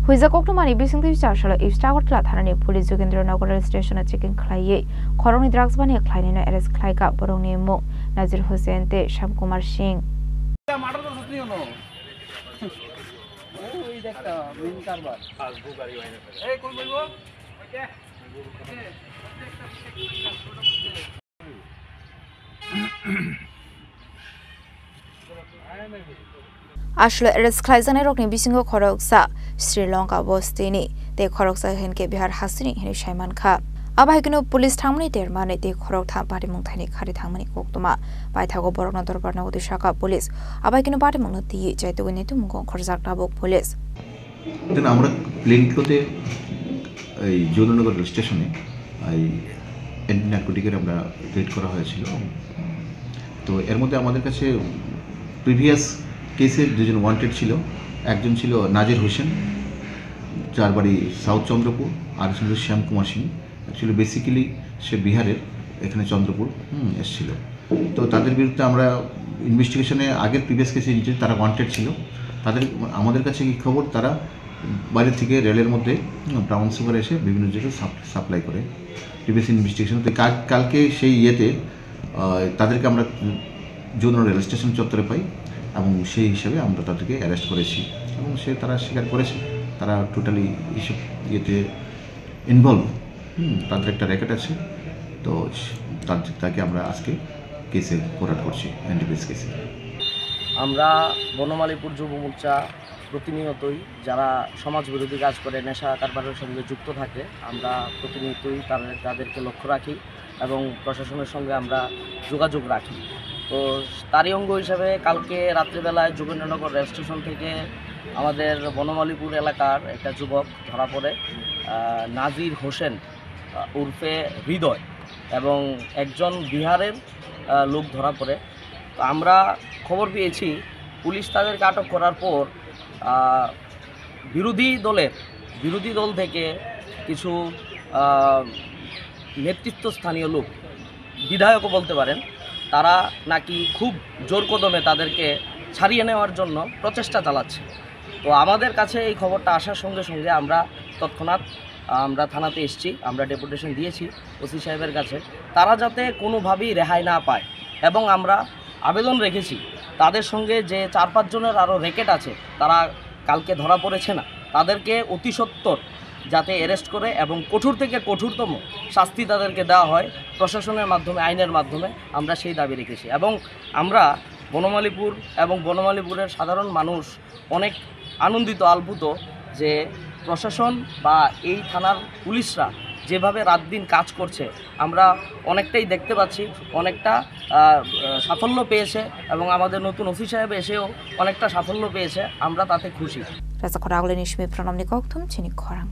Huiza Koktumani Bising Charshal, if Stagotla Thanani, Police Jogendranagara Station at Chicken Clay, Koroni Dragsbani, Kleinina, Eres Klaika, Boroni Mo, Nazir Hussein, Shamkumar Singh. Ashla Eres Klaizan Rokni Bisingo Koroksa, Sri Lanka Bostini, the Koroksa Henke Bihar Hasini, Shaiman Ka. Abahino Police Tamani Dermani, the Korokta Batimuntani Karitamani Koktuma, by Tago Borona Dorpana with the Shaka Police. Abahino Batimunuti, Jatuinitum, Korzakabo Police. Then Amra plane clote a Jodonagar station, I ended narcotic rate Kora Hachilo. To Ermota Amadaka previous কেসের দুজন wanted ছিল একজন ছিল নাজির হোসেন যার বাড়ি south Chandrapur আর ছিল শ্যাম Kumar Singh actually basically সে বিহারের এখানে চন্দ্রপুর এসেছিল তো তাদের বিরুদ্ধে আমরা ইনভেস্টিগেশনে আগের প্রিভিয়াস কেসে তারা ওয়ান্টেড ছিল তাদের আমাদের কাছে কি খবর তারা বাইরে থেকে রেলের মধ্যে ব্রাউন সুগার এসে বিভিন্ন জায়গায় সাপ্লাই করে প্রিভিয়াস ইনভেস্টিগেশন তো কালকে সেই ইয়েতে তাদেরকে আমরা জোন রেল স্টেশন চত্বরে পাই এবং সেই হিসাবে আমরা তাদেরকে অ্যারেস্ট করেছি এবং তারা স্বীকার করেছে তারা টোটালি এইসব ইয়েতে ইনভলভ তাদের একটা রেকর্ড আছে তো তাকে আমরা আজকে কেসে ফরওয়ার্ড করছি এনডিপিএস কেসে আমরা বনমালীপুর যুব মোর্চা প্রতিনিয়তই যারা সমাজ বিরোধী কাজ করে নেশা কারবারের সঙ্গে যুক্ত থাকে আমরা প্রতিনিয়তই তাদেরকে লক্ষ্য রাখি এবং প্রশাসনের সঙ্গে আমরা যোগাযোগ রাখি তো তারই অঙ্গ হিসাবে কালকে রাত্রিবেলায় যোগেন্দ্রনগর রেল স্টেশন থেকে আমাদের বনমালীপুর এলাকার একটা যুবক ধরা পড়ে নাজির হোসেন উর্ফে হৃদয় এবং একজন বিহারের লোক ধরা পড়ে তো আমরা খবর পেয়েছি পুলিশ তাদেরকে আটক করার পর বিরোধী দল থেকে কিছু নেতৃত্বস্থানীয় লোক বিধায়কও বলতে পারেন তারা নাকি খুব জোর কদমে তাদেরকে ছাড়িয়ে নেওয়ার জন্য প্রচেষ্টা চালাচ্ছে তো আমাদের কাছে এই খবরটা আসার সঙ্গে সঙ্গে আমরা তৎক্ষণাৎ আমরা থানাতে এসেছি আমরা ডেপুটেশন দিয়েছি ওসি সাহেবের কাছে তারা যাতে কোনোভাবেই রেহাই না পায় এবং আমরা আবেদন রেখেছি তাদের সঙ্গে যে 4-5 জনের আরও রেকেট আছে তারা কালকে ধরা পড়েছে না তাদেরকে অতি সত্বর যাতে অ্যারেস্ট করে এবং কঠোর থেকে কঠোরতম শাস্তি তাদেরকে দেওয়া হয় প্রশাসনের মাধ্যমে আইনের মাধ্যমে আমরা সেই দাবি রেখেছি এবং আমরা বনমালীপুর এবং বনমালীপুরের সাধারণ মানুষ অনেক আনন্দিত আলভূত যে প্রশাসন বা এই থানার পুলিশরা যেভাবে রাত দিন কাজ করছে আমরা অনেকটাই দেখতে পাচ্ছি অনেকটা সাফল্য পেয়েছে এবং আমাদের নতুন ওসি সাহেব এসেও অনেকটা সাফল্য পেয়েছে আমরা তাতে খুশি রাজা খরাগলে নিশমি প্রণাম নিকক্তম চিনি খরাং